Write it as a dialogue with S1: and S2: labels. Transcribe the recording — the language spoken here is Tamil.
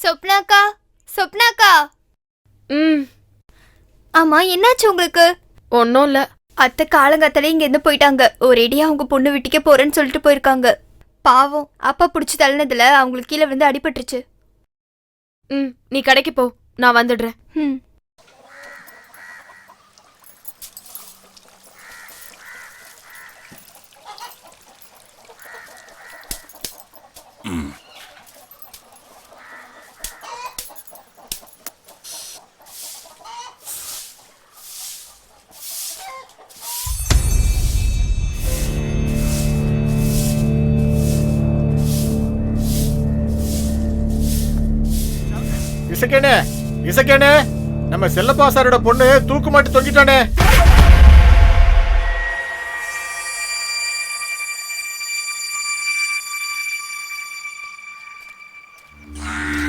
S1: சொப்னாக்கா, சொப்னாக்கா.
S2: ம்.
S1: ஆமா, என்னாச்சு உங்களுக்கு?
S2: ஒன்னும் இல்ல.
S1: அத்தை காலங்காத்தாலே இங்க இருந்து போயிட்டாங்க. ஒரேடியா அவங்க பொண்ணு வீட்டுக்கே போறேன்னு சொல்லிட்டு போயிருக்காங்க. பாவம், அப்பா புடிச்சு தள்ளினதுல அவங்களுக்கு கீழே வந்து அடிபட்டுருச்சு.
S2: ம். நீ கடைக்கு போ, நான் வந்துடுறேன்.
S1: ம்.
S3: இசக்கேனே, இசக்கேனே, நம்ம செல்லப்பா சாரோட பொண்ணு தூக்கு மாட்டி தொங்கிட்டானே.